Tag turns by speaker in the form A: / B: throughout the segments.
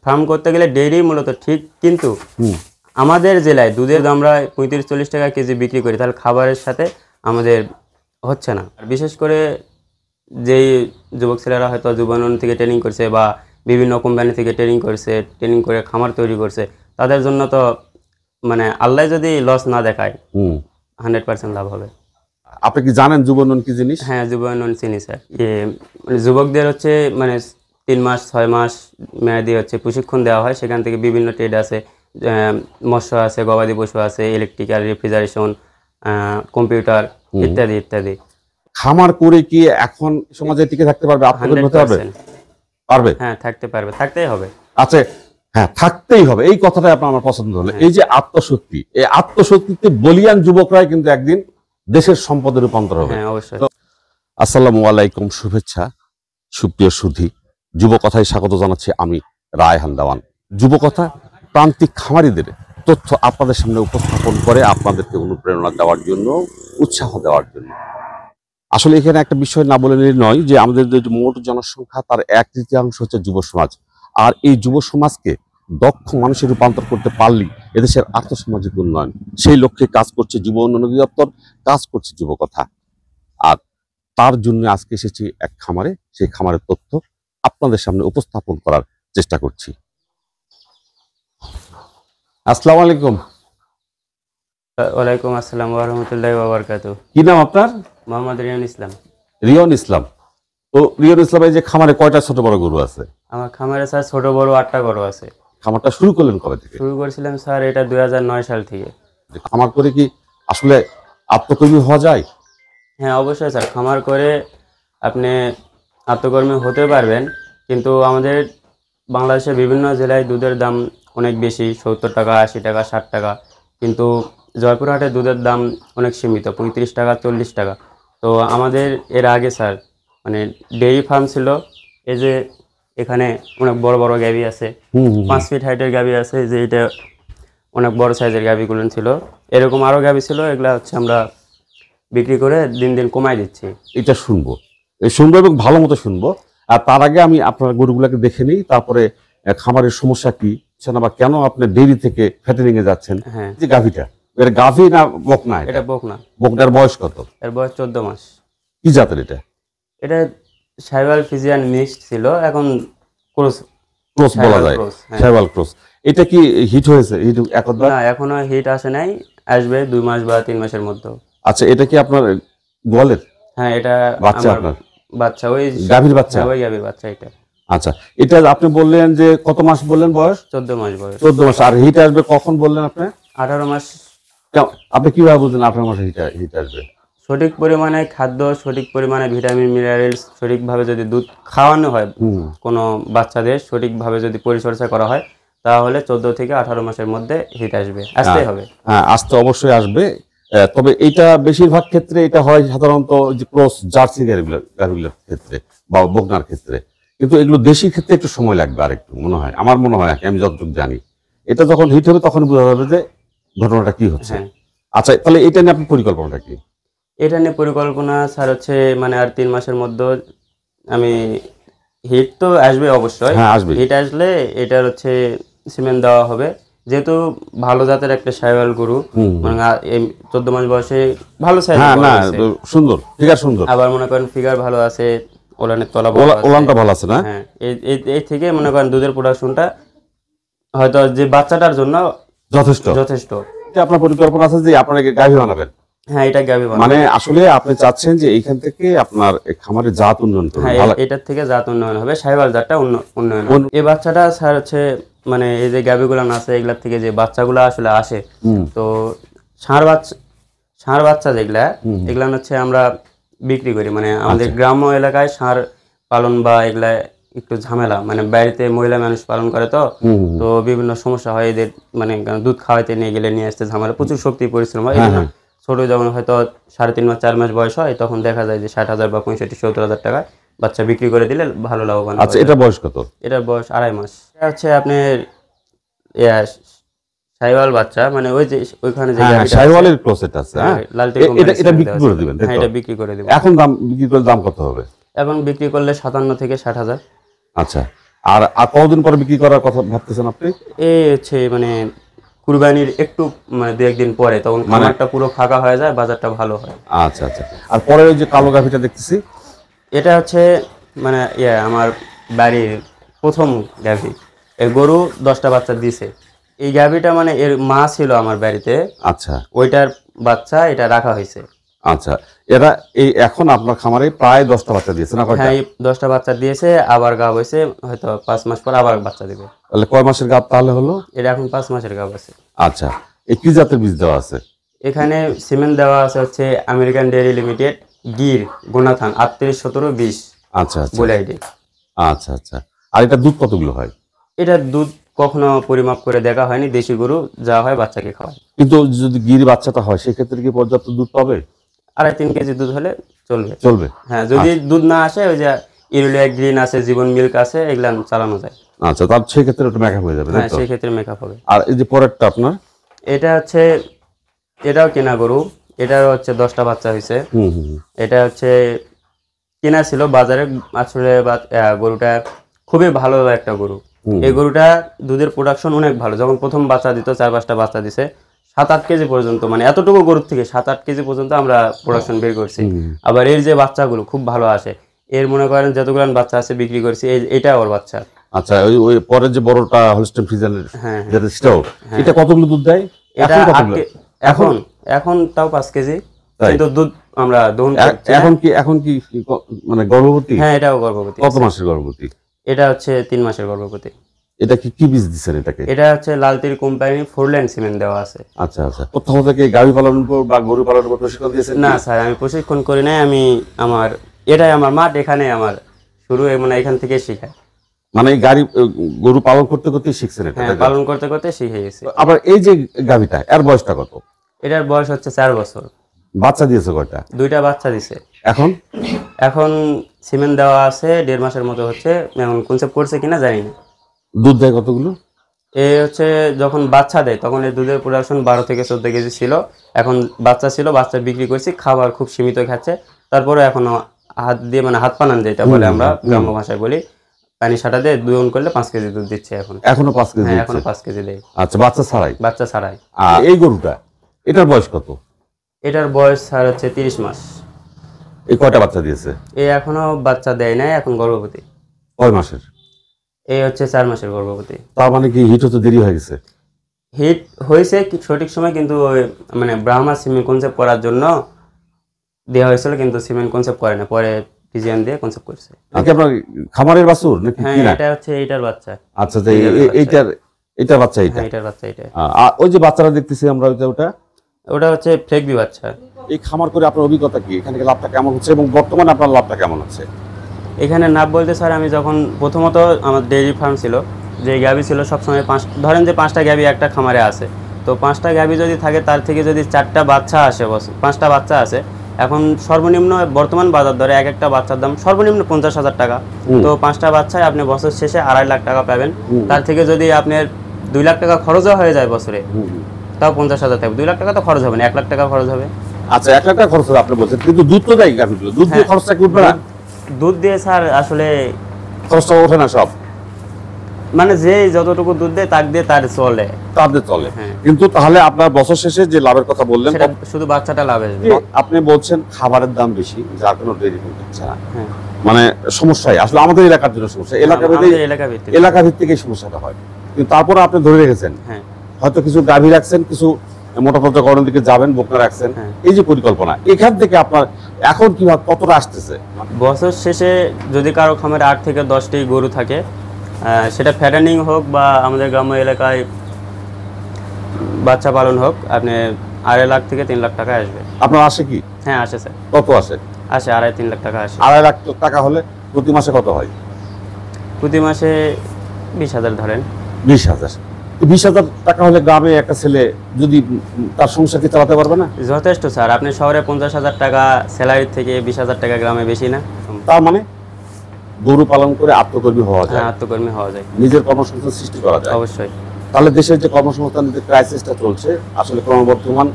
A: Farm করতে গেলে dairy মূলত ঠিক, কিন্তু আমাদের জেলায় দুধের দাম আমরা 35-40 টাকা কেজি বিক্রি করি, তাহলে খাবারের সাথে আমাদের হচ্ছে না। বিশেষ করে যেই যুবক ছেলেরা হয়তো যুবনন থেকে ট্রেনিং করছে বা বিভিন্ন কোম্পানি থেকে ট্রেনিং করছে, ট্রেনিং করে খামার তৈরি করছে, তাদের জন্য তো মানে আল্লাহ যদি লস না দেখায় 100% লাভ হবে।
B: আপনি কি জানেন যুবনন কি জিনিস?
A: হ্যাঁ, যুবনন চিনি স্যার। মানে যুবকদের হচ্ছে মানে 3 মাস 6 মাস মেয়াদি হচ্ছে প্রশিক্ষণ দেওয়া হয়। সেখান থেকে বিভিন্ন ট্রেড আছে, মৎস্য আছে, গবাদি পশু আছে, ইলেকট্রিক্যাল, রেফ্রিজারেশন, কম্পিউটার ইত্যাদি ইত্যাদি।
B: খামার করে কি এখন সমাজে টিকে থাকতে পারবে? আপনাদের হতে পারবে? পারবে?
A: হ্যাঁ, থাকতে পারবে, থাকতেই হবে।
B: আচ্ছা, হ্যাঁ থাকতেই হবে, এই কথাটাই আপনার আমার পছন্দ হলো। এই যে আত্মশক্তি, এই আত্মশক্তিতে বলিয়ান যুবকরাই কিন্তু একদিন দেশের সম্পদে রূপান্তর হবে।
A: হ্যাঁ, অবশ্যই।
B: আসসালামু আলাইকুম, শুভেচ্ছা সুপ্রিয় সুধী। যুবকথায় স্বাগত জানাচ্ছি আমি রায়হান দেওয়ান। যুবকথা প্রান্তিক খামারিদের তথ্য আপনাদের সামনে উপস্থাপন করে আপনাদেরকে অনুপ্রেরণা দেওয়ার জন্য, উৎসাহ দেওয়ার জন্য। আসলে এখানে একটা বিষয় না বলে নয় যে আমাদের যে মোট জনসংখ্যা তার 1/3 হচ্ছে যুব সমাজ, আর এই যুব সমাজকে দক্ষ মানুষে রূপান্তর করতে পারলেই এদেশের আর্থসামাজিক উন্নয়ন। সেই লক্ষ্যে কাজ করছে যুব উন্নয়ন অধিদপ্তর, কাজ করছে যুবকথা। আর তার জন্য আজকে এসেছি এক খামারে, সেই খামারের তথ্য আপনাদের সামনে উপস্থাপন করার চেষ্টা করছি। আসসালামু আলাইকুম।
A: ওয়ালাইকুম আসসালাম ওয়া রাহমাতুল্লাহি ওয়া বারাকাতুহু।
B: কি নাম আপনার?
A: মোহাম্মদ রিয়ান ইসলাম।
B: রিয়ন ইসলাম। তো রিয়ন ইসলাম, এই যে খামারে কয়টা ছোট বড় গরু আছে?
A: আমার খামারে স্যার ছোট বড় 8টা গরু আছে।
B: খামারটা শুরু করলেন কবে থেকে?
A: শুরু করেছিলাম স্যার এটা 2009 সাল থেকে।
B: খামার করে কি আসলে আত্মকর্মী হওয়া যায়?
A: হ্যাঁ, অবশ্যই স্যার, খামার করে আপনি আত্মকর্মী হতে পারবেন, কিন্তু আমাদের বাংলাদেশের বিভিন্ন জেলায় দুধের দাম অনেক বেশি, 70 টাকা, 80 টাকা, 60 টাকা, কিন্তু জয়পুরহাটে দুধের দাম অনেক সীমিত, 35 টাকা, 40 টাকা। তো আমাদের এর আগে স্যার মানে ডেইরি ফার্ম ছিল, এই যে এখানে অনেক বড় বড় গাভী আছে, 5 ফিট হাইটের গাভী আছে, যে এটা অনেক বড় সাইজের গাভীগুলো ছিল। এরকম আরও গাভী ছিল, এগুলা হচ্ছে আমরা বিক্রি করে দিন দিন কমাই দিচ্ছি।
B: এটা শুনবো এবং ভালো মতো শুনবো। আর তার আগে আমি আপনার গরুগুলাকে দেখে নিই, তারপরে খামারের সমস্যা কি বা কেন আপনি ডেইরি থেকে ফ্যাটেনিং এ যাচ্ছেন।
A: হ্যাঁ,
B: যে গাভীটা, এটা গাভী না বকনা?
A: এটা বকনা।
B: বকনার বয়স কত?
A: এর বয়স 14 মাস।
B: কি জাতের এটা?
A: এটা সাইওয়াল ফিজিয়ান মিক্সড ছিল, এখন ক্রস
B: বলা যায়, সাইওয়াল ক্রস। এটা কি হিট হয়েছে? হিট একবার
A: না, এখনো হিট আসে নাই, আসবে 2 মাস বা 3 মাসের মধ্যে।
B: আচ্ছা, এটা কি আপনার গোয়ালের?
A: হ্যাঁ, এটা
B: বাচ্চা, আপনার
A: বাচ্চা, ওই
B: গাভীর বাচ্চা?
A: ওই গাভীর বাচ্চা এটা।
B: আচ্ছা, এটা আপনি বললেন যে কত মাস বললেন বয়স?
A: 14 মাস বয়স।
B: 14 মাস। আর হিট আসবে কখন বললেন আপনি?
A: 18 মাস।
B: আপনি কিভাবে বুঝলেন 18 মাসে হিট আসবে?
A: সঠিক পরিমাণে খাদ্য, সঠিক পরিমাণে ভিটামিন মিনারেলস, সঠিকভাবে যদি দুধ খাওয়ানো হয় কোনো বাচ্চাদের, সঠিকভাবে যদি পরিচর্যা করা হয়, তাহলে 14 থেকে 18 মাসের মধ্যে হিট আসবে, আসতেই হবে।
B: হ্যাঁ, আসতে অবশ্যই আসবে। তবে এটা বেশিরভাগ ক্ষেত্রে এটা হয় সাধারণত যে ক্রস জার্সি গাভীগুলোর ক্ষেত্রে বা বকনার ক্ষেত্রে, কিন্তু এগুলো দেশির ক্ষেত্রে একটু সময় লাগবে। আর একটু মনে হয়, আমার মনে হয়, আমি যতটুকু জানি, এটা যখন হিট হবে তখন বোঝা যাবে যে ঘটনাটা কি হচ্ছে। আচ্ছা, তাহলে এটা নিয়ে আপনার পরিকল্পনাটা কি?
A: এটা নিয়ে পরিকল্পনা স্যার হচ্ছে মানে আর 3 মাসের মধ্যে আমি, হিট তো আসবে অবশ্যই।
B: হ্যাঁ, আসবে।
A: হিট আসলে এটার হচ্ছে সিমেন্ট দেওয়া হবে, যেহেতু ভালো জাতের একটা সাইওয়াল গরু, মানে 14 মাস বয়সে ভালো সাইজ।
B: হ্যাঁ, না সুন্দর ফিগার, সুন্দর।
A: আবার মনে করেন ফিগার ভালো আছে, ওলানের তলা
B: ওলানটা ভালো আছে না?
A: হ্যাঁ, এই থেকে মনে করেন দুধের প্রোডাকশনটা হয়তো যে বাচ্চাটার জন্য যথেষ্ট।
B: আপনার পরিকল্পনা আছে যে আপনারা গাভী বানাবেন?
A: হ্যাঁ, এটা গাভী বানাবেন।
B: মানে আসলে আপনি চাচ্ছেন যে এইখান থেকে আপনার খামারের জাত উন্নয়ন করবেন?
A: হ্যাঁ, এটার থেকে জাত উন্নয়ন হবে, সাইওয়াল জাতটা উন্নয়ন হবে। এই বাচ্চাটা স্যার হচ্ছে মানে এই যে গাভীগুলো আছে, এগুলার থেকে যে বাচ্চাগুলো আসলে আসে, তো ষাঁড় বাচ্চা যেগুলা, এগুলা হচ্ছে আমরা বিক্রি করি। মানে আমাদের গ্রাম্য এলাকায় ষাঁড় পালন বা এগুলা একটু ঝামেলা, মানে বাড়িতে মহিলা মানুষ পালন করে, তো বিভিন্ন সমস্যা হয় এদের, মানে দুধ খাওয়াইতে নিয়ে গেলে নিয়ে আসতে ঝামেলা, প্রচুর শক্তি পরিশ্রম হয়। ছোট যখন হয়তো 3.5 মাস 4 মাস বয়স হয়, তখন দেখা যায় যে 60,000 বা 65-70,000 টাকায় বাচ্চা বিক্রি করে দিলে ভালো লাভবান।
B: আচ্ছা, এটা বয়স কত?
A: এটার বয়স 2.5 মাস। এটা হচ্ছে আপনার সাইওয়াল বাচ্চা, মানে ওই যে ওইখানে যে
B: সাইওয়ালের ক্রসেট আছে, এটা বিক্রি করে দিবেন?
A: হ্যাঁ, এটা বিক্রি করে দিব।
B: এখন বিক্রি করলে দাম কত হবে?
A: এখন বিক্রি করলে 57 থেকে 60,000।
B: আচ্ছা, আর আর কতদিন পরে বিক্রি করার কথা ভাবতেছেন আপনি?
A: এই হচ্ছে মানে কুরবানির একটু মানে 2-1 দিন পরে, তখন খামারটা পুরো ফাঁকা হয়ে যায়, বাজারটা ভালো হয়।
B: আচ্ছা আচ্ছা। আর পরে ওই যে কালো গাভীটা দেখতেছি,
A: এটা হচ্ছে মানে আমার বাড়ির প্রথম গাভী। এই গরু 10টা বাচ্চা দিছে। এই গাভীটা মানে এর মা ছিল আমার বাড়িতে,
B: আচ্ছা
A: ওইটার বাচ্চা এটা রাখা হয়েছে।
B: আচ্ছা। এরা এই এখন আপনার খামারে প্রায় 10টা বাচ্চা দিয়েছে না কয়টা?
A: হ্যাঁ, এই 10টা বাচ্চা দিয়েছে, আবার গাভ হয়েছে, হয়তো 5 মাস পর আবার বাচ্চা দিবে।
B: তাহলে কয় মাসের গাভ তাহলে হলো?
A: এটা এখন 5 মাসের গাভ আছে।
B: আচ্ছা, এই কি জাতের বীজ দেওয়া আছে?
A: এখানে সিমেন্ট দেওয়া আছে হচ্ছে আমেরিকান ডেয়ারি লিমিটেড গির গুণাথান 38-17-20
B: আচ্ছা আচ্ছা
A: বলে আইডি।
B: আচ্ছা আচ্ছা। আর এটা দুধ কতগুলো হয়?
A: এটার দুধ কখনো পরিমাপ করে দেখা হয়নি, দেশি গরু যা হয় বাচ্চাকে খাওয়ায়।
B: কিন্তু যদি গিরি বাচ্চাটা হয় সেক্ষেত্রে কি পর্যাপ্ত দুধ পাবে?
A: 2.5-3 কেজি দুধ হলে চলবে।
B: চলবে?
A: হ্যাঁ, যদি দুধ না আসে ওই যে ইউরিয়া গ্রিন আছে, জীবন মিল্ক আছে, এগুলা চালানো যায়।
B: আচ্ছা, তার সেক্ষেত্রে ওটা মেকআপ হয়ে যাবে, তাই
A: হ্যাঁ,
B: তো?
A: সেই ক্ষেত্রে মেকআপ হবে।
B: আর এই যে পরেরটা আপনার,
A: এটা হচ্ছে, এটাও কেনা গরু, এটাও হচ্ছে 10টা বাচ্চা হয়েছে।
B: হুম হুম হুম।
A: এটা হচ্ছে কেনা ছিল বাজারে, আসলে গরুটা খুবই ভালো একটা গরু। এই গরুটা দুধের প্রোডাকশন অনেক ভালো। যখন প্রথম বাচ্চা দিত, 4-5টা বাচ্চা দিছে, 7-8 কেজি পর্যন্ত, মানে এতটুকু গরুর থেকে 7-8 কেজি পর্যন্ত আমরা প্রোডাকশন বের করছি। আবার এর যে বাচ্চাগুলো খুব ভালো আসে, এর মনে করেন যতগুলো বাচ্চা আছে বিক্রি করছি, এটা ওর বাচ্চা।
B: আচ্ছা, ওই ওই পরের যে বড়টা হলস্টেইন ফ্রিজিয়ানের,
A: হ্যাঁ
B: যেটা স্টাও, এটা কতগুলো দুধ দেয়?
A: এটা
B: এখন কতগুলো?
A: এখন এখন তাও 5 কেজি, কিন্তু দুধ আমরা দহন করছি না।
B: এখন কি মানে গর্ভবতী?
A: হ্যাঁ, এটাও গর্ভবতী।
B: কত মাসের গর্ভবতী?
A: এটা হচ্ছে 3 মাসের গর্ভবতী।
B: এটা কি বীজ দিচ্ছেন এটাকে?
A: এটা হচ্ছে লালতির কোম্পানি 4 লাইন সিমেন্ট দেওয়া আছে।
B: আচ্ছা আচ্ছা। কোথাও থেকে গাভী পালনের উপর বা গরু পালনের উপর প্রশিক্ষণ দিয়েছেন?
A: না স্যার, আমি প্রশিক্ষণ করি নাই। এটাই আমার মাঠ, এখানে আমার শুরু, মানে এখান থেকে শেখায়।
B: মানে এই গরু পালন করতে করতে শিখছেন এটা?
A: হ্যাঁ, পালন করতে করতে শিখে গেছি।
B: আবার এই যে গাভীটা, এর বয়সটা কত?
A: এটার বয়স হচ্ছে 4 বছর।
B: বাচ্চা দিয়েছে কয়টা?
A: 2টা বাচ্চা দিছে। এখন সিমেন্ট দেওয়া আছে 1.5 মাসের মতো হচ্ছে, এখন কনসেপ্ট করছে কিনা জানি না।
B: দুধ দেয় কতগুলো?
A: হচ্ছে যখন বাচ্চা দেয় তখন এই দুধের প্রোডাকশন 12-14 কেজি ছিল। এখন বাচ্চা ছিল, বাচ্চা বিক্রি করছি, খাবার খুব সীমিত খাচ্ছে। তারপরে এখনো হাত দিয়ে, মানে হাত পানান যেটা বলে আমরা গ্রাম্য ভাষায় বলি, পানি সাটা দিয়ে দুধন করলে 5 কেজি দুধ দিচ্ছে এখন।
B: এখনো 5 কেজি?
A: হ্যাঁ, এখনো 5 কেজি দেয়।
B: আচ্ছা, বাচ্চা ছাড়াই?
A: বাচ্চা ছাড়াই।
B: আর এই গরুটা, এটার বয়স কত?
A: এটার বয়স স্যার হচ্ছে 30 মাস।
B: এই কয়টা বাচ্চা দিয়েছে?
A: এখনো বাচ্চা দেয় নাই, এখন গর্ভবতী।
B: কয় মাসের?
A: হচ্ছে 4 মাসের গর্ভবতী।
B: তার মানে কি হিট হতে দেরি হয়ে গেছে?
A: হিট হয়েছে সঠিক সময়, কিন্তু মানে ব্রাহ্মা সিমেন্ট কনসেপ্ট করার জন্য দেওয়া হয়েছিল, কিন্তু সিমেন্ট কনসেপ্ট করে না, পরে পিজিএন দিয়ে কনসেপ্ট করছে।
B: নাকি আপনার খামারের বাছুর নাকি?
A: হ্যাঁ,
B: কিনা?
A: এটা হচ্ছে এইটার বাচ্চা।
B: আচ্ছা, এইটার বাচ্চা এইটা?
A: হ্যাঁ, এটার বাচ্চা এটা।
B: আর ওই যে বাচ্চারা দেখতেছি আমরা,
A: ওটা হচ্ছে ফ্লেগবি বাচ্চা।
B: এই খামার করে আপনার অভিজ্ঞতা কি? এখানে লাভটা কেমন হচ্ছে এবং বর্তমানে আপনার লাভটা কেমন হচ্ছে?
A: এখানে নাম বলতে স্যার, আমি যখন প্রথমত আমার ডেইরি ফার্ম ছিল, যে গাভী ছিল সবসময় ধরেন যে 5টা গাভী একটা খামারে আছে, তো 5টা গাভী যদি থাকে, তার থেকে যদি 4টা বাচ্চা আসে, 5টা বাচ্চা আছে, এখন সর্বনিম্ন বর্তমান বাজার দরে এক একটা বাচ্চার দাম সর্বনিম্ন 50,000 টাকা। তো 5টা বাচ্চায় আপনি বছর শেষে 2.5 লাখ টাকা পাবেন। তার থেকে যদি আপনার 2 লাখ টাকা খরচও হয়ে যায় বছরে, তাও 50,000 থাকবে। 2 লাখ টাকা তো খরচ হবে না, 1 লাখ টাকা খরচ হবে।
B: আচ্ছা, 1 লাখ টাকা খরচ হবে আপনি বলছেন, কিন্তু দুধ তো দেয় গাভীগুলো, দুধ দিয়ে খরচটা কি উঠবে না?
A: দুধ দিয়ে স্যার আসলে
B: খরচটা ওঠে না সব,
A: মানে যে যতটুকু দুধ দেয় তাক দিয়ে তার চলে,
B: তাদের চলে।
A: হ্যাঁ।
B: কিন্তু তাহলে আপনার বছর শেষে যে লাভের কথা বললেন,
A: সেটা শুধু বাচ্চাটা লাভ আসবে।
B: আপনি বলছেন খাবারের দাম বেশি, যার কোনো ডেয়ারি ফার্ম হচ্ছে না,
A: হ্যাঁ,
B: মানে সমস্যাই আসলে আমাদের এলাকার জন্য সমস্যা, এলাকা ভিত্তিক এই সমস্যাটা হয়। কিন্তু তারপরে আপনি ধরে রেখেছেন,
A: হ্যাঁ,
B: হয়তো কিছু গাভী রাখছেন, কিছু মোটা প্রক্রিয়াকরণের দিকে যাবেন, বকনা রাখছেন, এই যে পরিকল্পনা, এখান থেকে আপনার এখন কিভাবে কতটা আসতেছে?
A: বছর শেষে যদি কারো খামারে 8 থেকে 10টি গরু থাকে, সেটা ফ্যাটানিং হোক বা আমাদের গ্রাম্য এলাকায় বাচ্চা পালন হোক, আপনি 2.5 লাখ থেকে 3 লাখ টাকা আসবে।
B: আপনার আসে কি?
A: হ্যাঁ, আসে স্যার।
B: কত আসে?
A: 2.5-3 লাখ টাকা আসে।
B: 2.5 লাখ টাকা হলে প্রতি মাসে কত হয়?
A: প্রতি মাসে 20,000 ধরেন।
B: 20,000। 20,000 টাকা হলে গ্রামে একটা ছেলে যদি তার সংসারকে চালাতে পারবে না?
A: যথেষ্ট স্যার। আপনি শহরে 50,000 টাকা স্যালারি থেকে 20,000 টাকা গ্রামে বেশি না?
B: তার মানে গরু পালন করে আত্মকর্মী হওয়া যায়।
A: হ্যাঁ, আত্মকর্মী হওয়া যায়,
B: নিজের কর্মসংস্থান সৃষ্টি করা যায়
A: অবশ্যই।
B: তাহলে দেশের যে কর্মসংস্থানের যে ক্রাইসিসটা চলছে, আসলে ক্রমবর্ধমান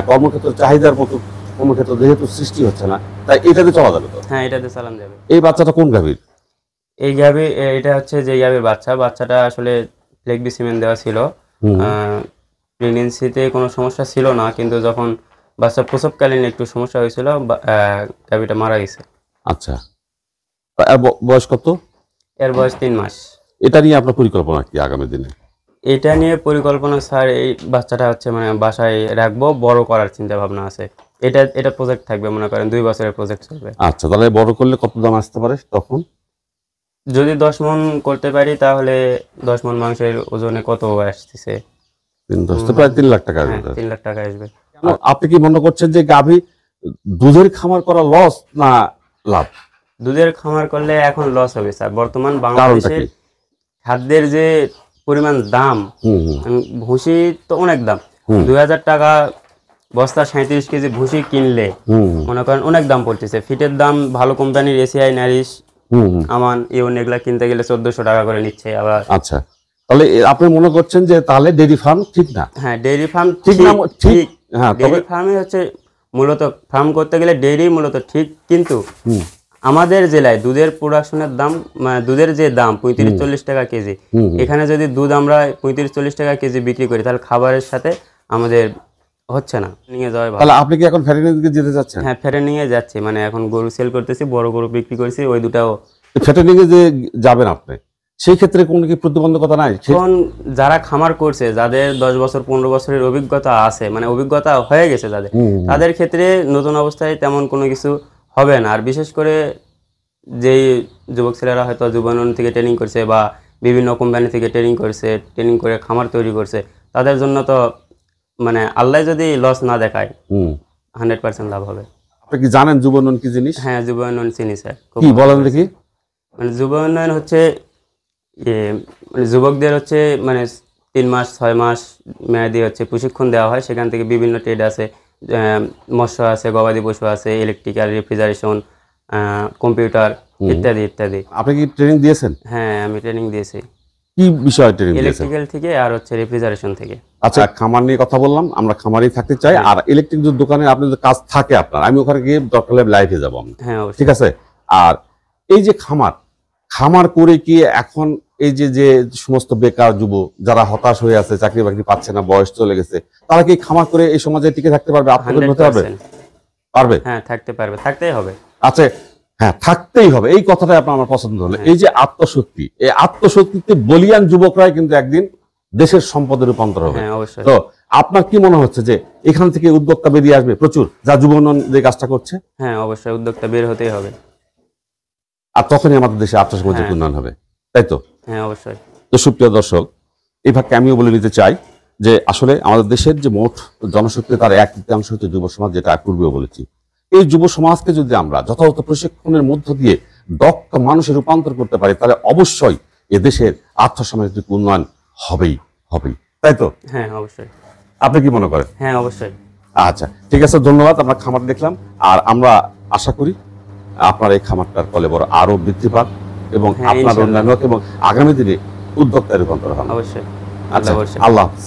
B: কর্মক্ষেত্র চাহিদার মতো কর্মক্ষেত্র যেহেতু সৃষ্টি হচ্ছে না, তাই এটাতে চলা যাবে তো?
A: হ্যাঁ, এটাতে চালান যাবে।
B: এই বাচ্চাটা কোন গাভীর?
A: এই গাভী এটা হচ্ছে যে গাভীর বাচ্চাটা আসলে ফ্লেগবি সিমেন্ট দেওয়া ছিল। প্রেগনেন্সিতে কোনো সমস্যা ছিল না, কিন্তু যখন বাচ্চা প্রসবকালীন একটু সমস্যা হয়েছিল, গাভীটা মারা গেছে।
B: আচ্ছা, এর বয়স কত?
A: এর বয়স 3 মাস।
B: এটা নিয়ে আপনার পরিকল্পনা কি আগামী দিনে?
A: এটা নিয়ে পরিকল্পনা স্যার, এই বাচ্চাটা হচ্ছে মানে বাসায় রাখবো, বড় করার চিন্তা ভাবনা আছে। এটা প্রজেক্ট থাকবে, মনে করেন 2 বছরের প্রজেক্ট চলবে।
B: আচ্ছা, তাহলে বড় করলে কত দাম আসতে পারে তখন?
A: যদি 10 মণ করতে পারি তাহলে 10 মণ মাংসের ওজনে কত আসতেছে?
B: 3-10 তো প্রায় 3 লাখ টাকা আসবে।
A: 3 লাখ টাকা আসবে।
B: আপনি কি মনে করছেন যে গাভী দুধের খামার করা লস না লাভ?
A: দুধের খামার করলে এখন লস হবে স্যার। বর্তমান
B: কারণটা
A: বাংলাদেশের
B: কি?
A: খাদ্যের যে পরিমাণ দাম, ভুসি তো অনেক দাম। 2000 টাকা বস্তা 37 কেজি ভুসি কিনলে মনে করেন অনেক দাম পড়তেছে। ফিটের দাম ভালো কোম্পানির এসিআই, নারিশ, আমান, ইউন এগুলা কিনতে গেলে 1400 টাকা করে নিচ্ছে আবার।
B: আচ্ছা, তাহলে আপনি মনে করছেন যে তাহলে ডেইরি ফার্ম ঠিক না?
A: হ্যাঁ, ডেইরি ফার্ম
B: ঠিক না, ঠিক। হ্যাঁ,
A: ডেইরি ফার্মে হচ্ছে মূলত ফার্ম করতে গেলে ডেইরি মূলত ঠিক, কিন্তু আমাদের জেলায় দুধের প্রোডাকশনের দাম, মানে দুধের যে দাম 35-40 টাকা কেজি, এখানে যদি দুধ আমরা 35-40 টাকা কেজি বিক্রি করি তাহলে খাবারের সাথে আমাদের হচ্ছে না। নিয়ে যাওয়া ভালো।
B: তাহলে আপনি কি এখন ফ্যাটেনিং দিকে যেতে যাচ্ছেন?
A: হ্যাঁ, ফ্যাটেনিং এ যাচ্ছি, মানে এখন গরু সেল করতেছি, বড় গরু বিক্রি করেছি, ওই দুটাও।
B: ফ্যাটেনিং এ যে যাবেন আপনি, সেই ক্ষেত্রে কোনো কি প্রতিবন্ধকতা নাই?
A: এখন যারা খামার করছে, যাদের 10 বছর 15 বছরের অভিজ্ঞতা আছে, মানে অভিজ্ঞতা হয়ে গেছে যাদের, তাদের ক্ষেত্রে নতুন অবস্থায় তেমন কোনো কিছু হবে না। আর বিশেষ করে যেই যুবক ছেলেরা হয়তো যুবনন থেকে ট্রেনিং করছে বা বিভিন্ন কোম্পানি থেকে ট্রেনিং করছে, ট্রেনিং করে খামার তৈরি করছে, তাদের জন্য তো মানে আল্লাহ যদি লস না দেখায় 100% লাভ হবে।
B: আপনি কি জানেন যুব উন্নয়ন কি জিনিস?
A: হ্যাঁ, যুব উন্নয়ন চিনি স্যার।
B: কি বলেন দেখি?
A: মানে যুব উন্নয়ন হচ্ছে মানে যুবকদের হচ্ছে মানে 3 মাস 6 মাস মেয়াদি হচ্ছে প্রশিক্ষণ দেওয়া হয়। সেখান থেকে বিভিন্ন ট্রেড আছে, মৎস্য আছে, গবাদি পশু আছে, ইলেকট্রিক্যাল, রেফ্রিজারেশন, কম্পিউটার ইত্যাদি ইত্যাদি।
B: আপনি কি ট্রেনিং দিয়েছেন?
A: হ্যাঁ, আমি ট্রেনিং দিয়েছি।
B: কি বিষয়ে ট্রেনিং দিয়েছেন?
A: ইলেকট্রিক্যাল থেকে আর হচ্ছে রেফ্রিজারেশন থেকে।
B: আচ্ছা, খামার নিয়ে কথা বললাম, আমরা খামারেই থাকতে চাই। আর ইলেকট্রিক যে দোকানে আপনার যে কাজ থাকে আপনার, আমি ওখানে গিয়ে দরকার হলে লাইভে যাবো আমি।
A: হ্যাঁ, অবশ্যই।
B: ঠিক আছে। আর এই যে খামার করে কি এখন এই যে সমস্ত বেকার যুব যারা হতাশ হয়ে আছে, চাকরি বাকরি পাচ্ছে না, বয়স চলে গেছে, তারা কি খামার করে এই সমাজে টিকে থাকতে পারবে? আত্মনির্ভর হতে পারবে?
A: 100%।
B: পারবে?
A: হ্যাঁ, থাকতে পারবে, থাকতেই হবে।
B: আচ্ছা, হ্যাঁ, থাকতেই হবে। এই কথাটাই আপনার আমার পছন্দ হলো। এই যে আত্মশক্তি, এই আত্মশক্তিতে বলিয়ান যুবকরাই কিন্তু একদিন দেশের সম্পদে রূপান্তর হবে।
A: হ্যাঁ, অবশ্যই।
B: তো আপনার কি মনে হচ্ছে যে এখান থেকে উদ্যোক্তা বেরিয়ে আসবে প্রচুর, যা যুব উন্নয়ন যে কাজটা করছে?
A: হ্যাঁ, অবশ্যই উদ্যোক্তা বের হতেই হবে।
B: আর তখনই আমাদের দেশে আর্থসামাজিক উন্নয়ন হবে, তাই তো?
A: হ্যাঁ, অবশ্যই।
B: তো সুপ্রিয় দর্শক, এই ভাগকে আমিও বলে নিতে চাই যে আসলে আমাদের দেশের যে মোট জনশক্তি তার 1/3 হচ্ছে যুব সমাজ, যেটা পূর্বেও বলেছি। এই যুব সমাজকে যদি আমরা যথাযথ প্রশিক্ষণের মধ্য দিয়ে দক্ষ মানুষে রূপান্তর করতে পারি, তাহলে অবশ্যই এ দেশের আর্থসামাজিক উন্নয়ন হবেই। তাই তো?
A: হ্যাঁ, অবশ্যই।
B: আপনি কি মনে করেন?
A: হ্যাঁ, অবশ্যই।
B: আচ্ছা, ঠিক আছে, ধন্যবাদ। আমরা খামার দেখলাম, আর আমরা আশা করি আপনার এই খামারটার কলেবর আরো বৃদ্ধি পাক এবং
A: হ্যাঁ,
B: আপনার
A: ইনশাআল্লাহ।
B: উন্নয়ন হোক এবং আগামী দিনে উদ্যোক্তায় রূপান্তর হবে।
A: অবশ্যই।
B: আচ্ছা,
A: অবশ্যই।
B: আল্লাহ হাফেজ।